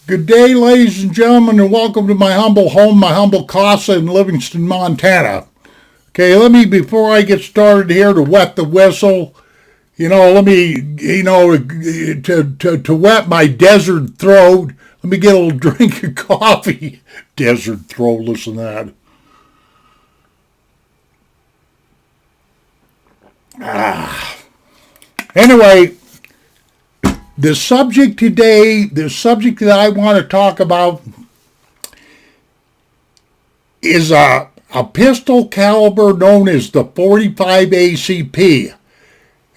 Good day, ladies and gentlemen, and welcome to my humble home, my humble casa in Livingston, Montana. Okay, before I get started here, to wet the whistle, to wet my desert throat, let me get a little drink of coffee. Desert throat, listen to that. Anyway, the subject that I want to talk about is a pistol caliber known as the .45 ACP.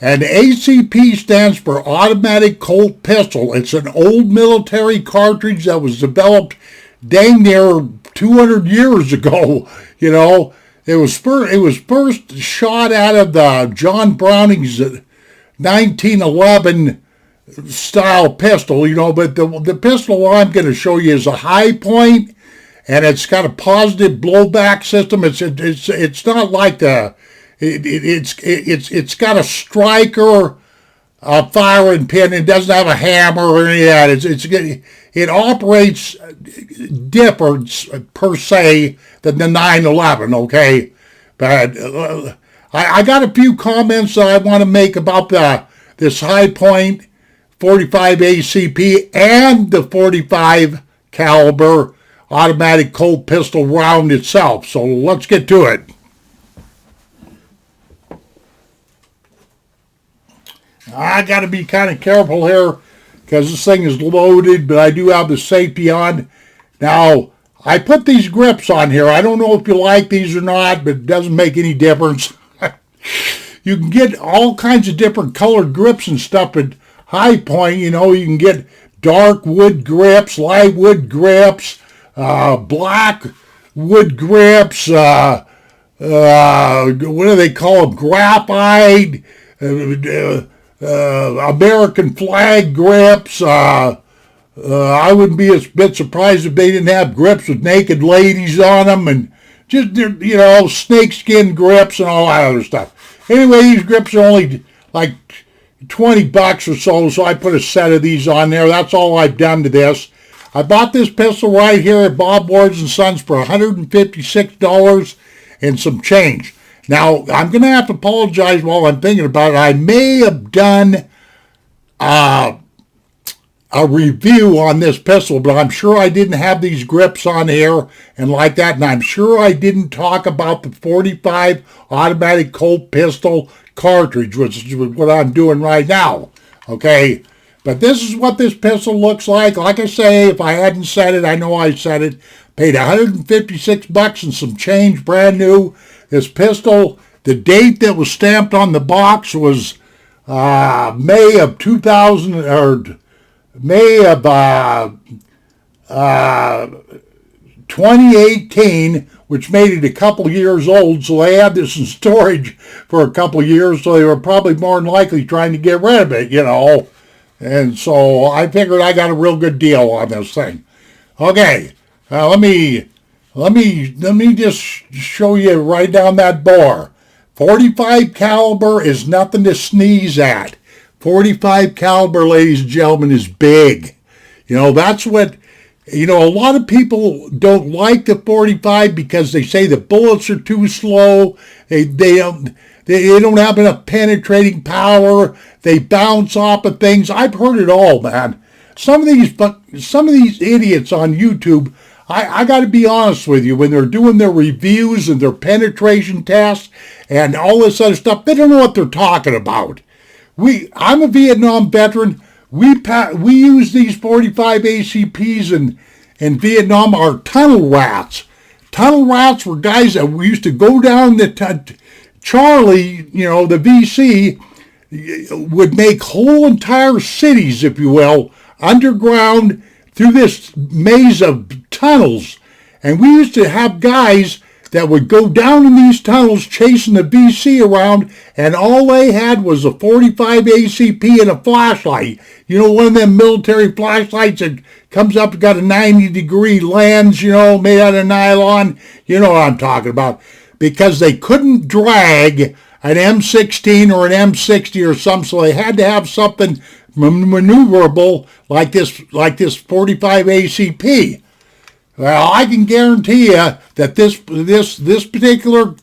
And ACP stands for Automatic Colt Pistol. It's an old military cartridge that was developed dang near 200 years ago. It was first shot out of the John Browning's 1911 style pistol, but the pistol I'm going to show you is a high point, and it's got a positive blowback system. It's not like it's got a striker, a firing pin. It doesn't have a hammer or any of that. It operates different per se than the 911. Okay, but I got a few comments that I want to make about this high point .45 ACP and the .45 caliber automatic Colt pistol round itself. So let's get to it. I got to be kind of careful here because this thing is loaded, but I do have the safety on. Now, I put these grips on here. I don't know if you like these or not, but it doesn't make any difference. You can get all kinds of different colored grips and stuff, but High Point, you can get dark wood grips, light wood grips, black wood grips, what do they call them? Graphite, American flag grips. I wouldn't be a bit surprised if they didn't have grips with naked ladies on them, and just, snakeskin grips and all that other stuff. Anyway, these grips are only like $20 or so I put a set of these on there. That's all I've done to this. I bought this pistol right here at Bob Ward & Sons for $156 and some change. Now, I'm going to have to apologize while I'm thinking about it. I may have done a review on this pistol, but I'm sure I didn't have these grips on here and like that, and I'm sure I didn't talk about the .45 automatic Colt pistol cartridge, which is what I'm doing right now. Okay, but this is what this pistol looks like. Like I say, if I hadn't said it, I know I said it. Paid $156 and some change, brand new. This pistol, the date that was stamped on the box was May of 2000 or May of 2018, which made it a couple years old, so they had this in storage for a couple years, so they were probably more than likely trying to get rid of it, And so I figured I got a real good deal on this thing. Okay, let me just show you right down that bore. .45 caliber is nothing to sneeze at. .45 caliber, ladies and gentlemen, is big. That's what. A lot of people don't like the .45 because they say the bullets are too slow. They don't have enough penetrating power. They bounce off of things. I've heard it all, man. Some of these idiots on YouTube, I got to be honest with you, when they're doing their reviews and their penetration tests and all this other stuff, they don't know what they're talking about. I'm a Vietnam veteran. We use these .45 ACPs in Vietnam, our tunnel rats. Tunnel rats were guys that we used to go down Charlie, the VC, would make whole entire cities, if you will, underground through this maze of tunnels. And we used to have guys that would go down in these tunnels chasing the VC around, and all they had was a .45 ACP and a flashlight. One of them military flashlights that comes up, got a 90-degree lens, made out of nylon. You know what I'm talking about. Because they couldn't drag an M16 or an M60 or something, so they had to have something maneuverable like this 45 ACP. Well, I can guarantee you that this particular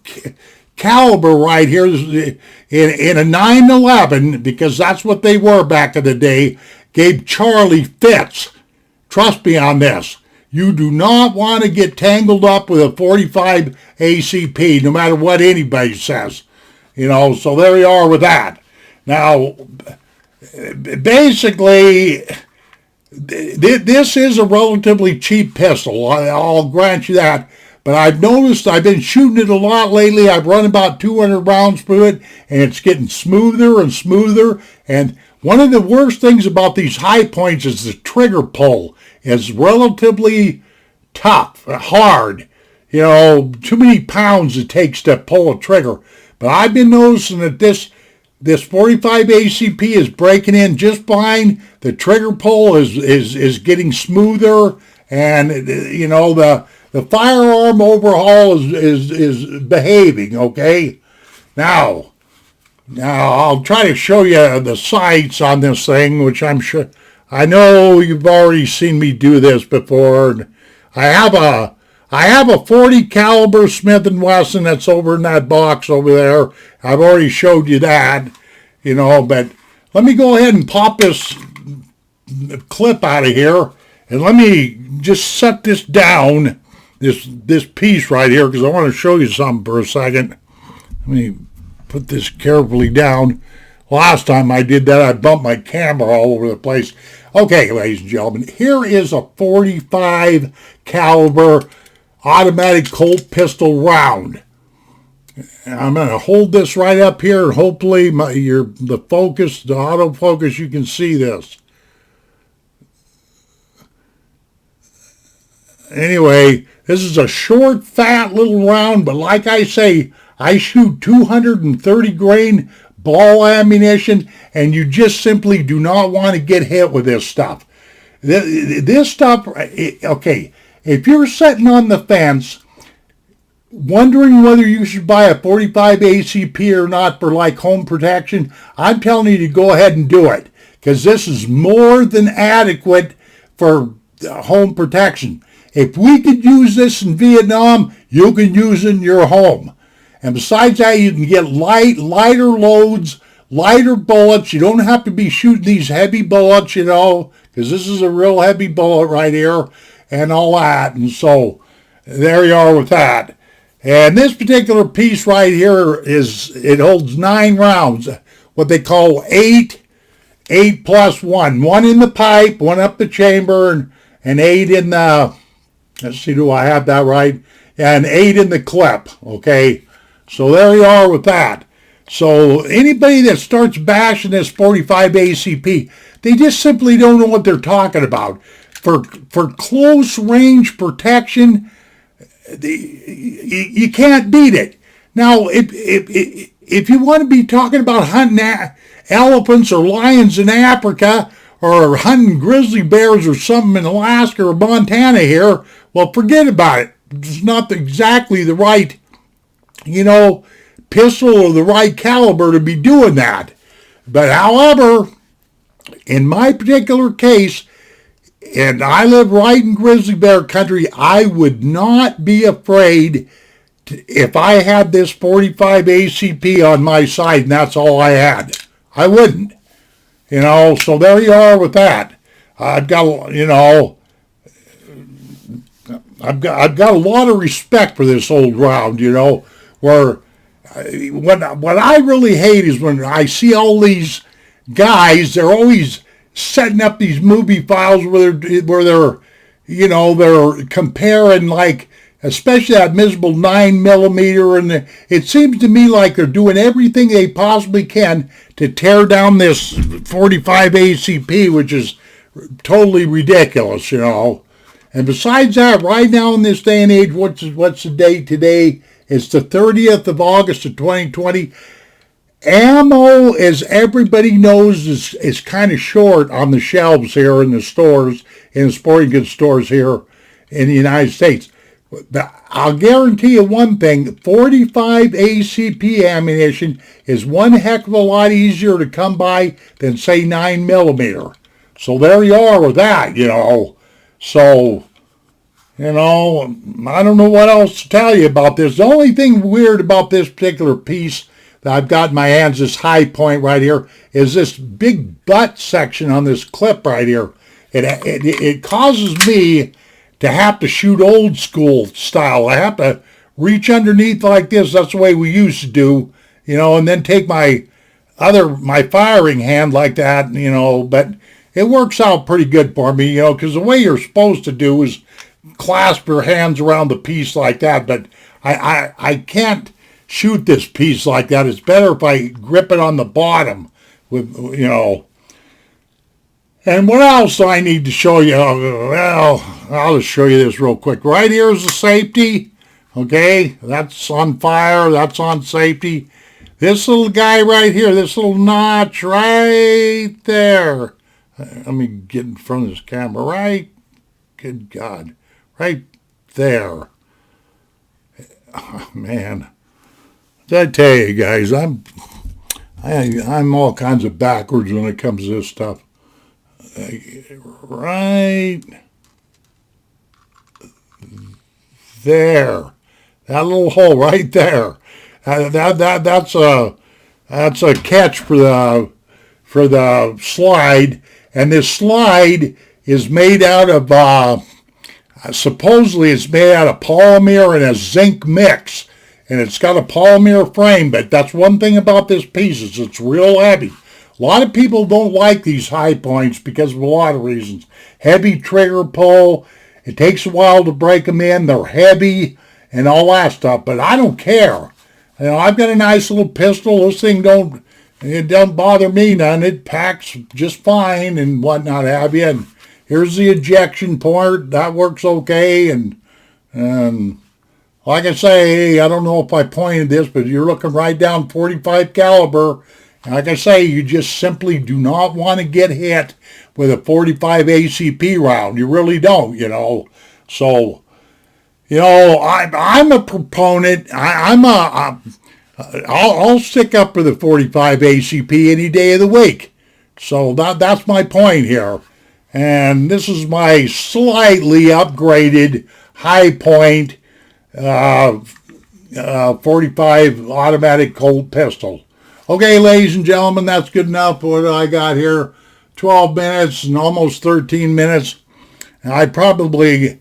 caliber right here is in a 911, because that's what they were back in the day, gave Charlie fits. Trust me on this. You do not want to get tangled up with a 45 ACP, no matter what anybody says. So there you are with that. Now, basically, this is a relatively cheap pistol. I'll grant you that. But I've noticed I've been shooting it a lot lately. I've run about 200 rounds through it, and it's getting smoother and smoother. And one of the worst things about these high points is the trigger pull. It's relatively tough, hard. Too many pounds it takes to pull a trigger. But I've been noticing that this 45 ACP is breaking in just fine. The trigger pull is getting smoother, and the firearm overhaul is behaving. Okay, now I'll try to show you the sights on this thing, which I know you've already seen me do this before. I have a 40 caliber Smith & Wesson that's over in that box over there. I've already showed you that, but let me go ahead and pop this clip out of here, and let me just set this down, this piece right here, because I want to show you something for a second. Let me put this carefully down. Last time I did that, I bumped my camera all over the place. Okay, ladies and gentlemen, here is a 45 caliber automatic Colt pistol round. And I'm going to hold this right up here, and hopefully the autofocus, you can see this. Anyway, this is a short, fat little round, but like I say, I shoot 230 grain ball ammunition, and you just simply do not want to get hit with this stuff. This stuff, okay, if you're sitting on the fence wondering whether you should buy a 45 ACP or not for like home protection, I'm telling you to go ahead and do it, because this is more than adequate for home protection. If we could use this in Vietnam, you can use it in your home. And besides that, you can get lighter loads, lighter bullets. You don't have to be shooting these heavy bullets, because this is a real heavy bullet right here and all that. And so there you are with that. And this particular piece right here it holds 9 rounds, what they call 8 plus 1. 1 in the pipe, 1 up the chamber, and 8 in the, let's see, do I have that right? Yeah, and 8 in the clip, okay? So there you are with that. So anybody that starts bashing this 45 ACP, they just simply don't know what they're talking about. For close range protection, you can't beat it. Now, if you want to be talking about hunting elephants or lions in Africa, or hunting grizzly bears or something in Alaska or Montana here, well, forget about it. It's not exactly the right pistol or the right caliber to be doing that. But however, in my particular case, and I live right in grizzly bear country, I would not be afraid if I had this 45 ACP on my side and that's all I had. I wouldn't. So there you are with that. I've got a lot of respect for this old round, where what I really hate is when I see all these guys, they're always setting up these movie files where they're comparing, like, especially that miserable 9mm, and it seems to me like they're doing everything they possibly can to tear down this 45 ACP, which is totally ridiculous, And besides that, right now in this day and age, what's the date today? It's the 30th of August of 2020. Ammo, as everybody knows, is kind of short on the shelves here in the stores, in the sporting goods stores here in the United States. But I'll guarantee you one thing, 45 ACP ammunition is one heck of a lot easier to come by than, say, 9 millimeter. So there you are with that, So, I don't know what else to tell you about this. The only thing weird about this particular piece that I've got in my hands, this high point right here, is this big butt section on this clip right here. It causes me to have to shoot old school style. I have to reach underneath like this. That's the way we used to do, and then take my firing hand like that, but it works out pretty good for me, because the way you're supposed to do is clasp your hands around the piece like that, but I can't shoot this piece like that. It's better if I grip it on the bottom with, And what else do I need to show you? Well, I'll just show you this real quick. Right here is the safety. Okay, that's on fire. That's on safety. This little guy right here, this little notch right there. Let me get in front of this camera. Right, good God, right there. Oh, man, I tell you guys, I'm all kinds of backwards when it comes to this stuff. Right there, that little hole right there. That's a catch for the slide, and this slide is made out of supposedly it's made out of polymer and a zinc mix, and it's got a polymer frame. But that's one thing about this piece, is it's real heavy. A lot of people don't like these high points because of a lot of reasons. Heavy trigger pull. It takes a while to break them in. They're heavy and all that stuff. But I don't care. I've got a nice little pistol. This thing don't bother me none. It packs just fine and whatnot have you. And here's the ejection port. That works okay. And like I say, I don't know if I pointed this, but you're looking right down 45 caliber. Like I say, you just simply do not want to get hit with a 45 ACP round. You really don't, So, I'm a proponent. I'll stick up for the 45 ACP any day of the week. So that's my point here. And this is my slightly upgraded high point 45 automatic Colt pistol. Okay, ladies and gentlemen, that's good enough. What I got here, 12 minutes and almost 13 minutes. I probably,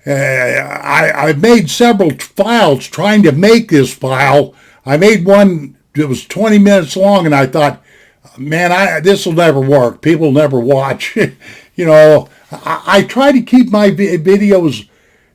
I've made several files trying to make this file. I made one that was 20 minutes long, and I thought, man, this will never work. People never watch. I try to keep my videos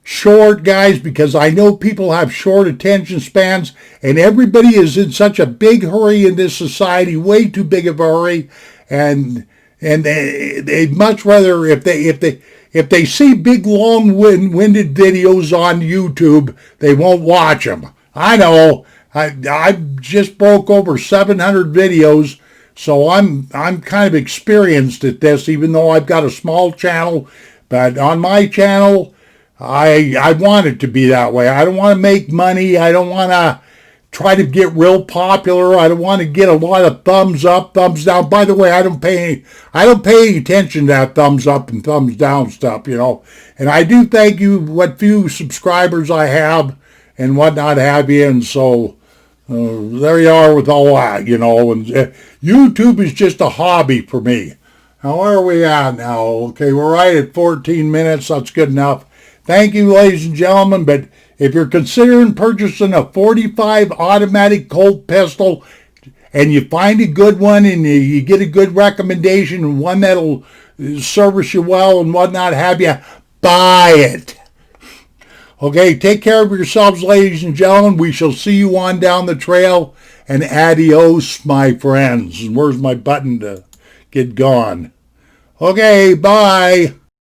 short, guys, because I know people have short attention spans, and everybody is in such a big hurry in this society, way too big of a hurry, and they much rather, if they see big long-winded videos on YouTube, they won't watch them. I know. I just broke over 700 videos, so I'm kind of experienced at this, even though I've got a small channel. But on my channel, I want it to be that way. I don't want to make money. I don't want to try to get real popular. I don't want to get a lot of thumbs up, thumbs down. By the way, I don't pay any attention to that thumbs up and thumbs down stuff, And I do thank you, what few subscribers I have and whatnot have you. And so there you are with all that, And YouTube is just a hobby for me. Now, where are we at now? Okay, we're right at 14 minutes. That's good enough. Thank you, ladies and gentlemen, but if you're considering purchasing a 45 automatic Colt pistol and you find a good one and you get a good recommendation and one that'll service you well and whatnot have you, buy it. Okay, take care of yourselves, ladies and gentlemen. We shall see you on down the trail, and adios, my friends. And where's my button to get gone? Okay, bye.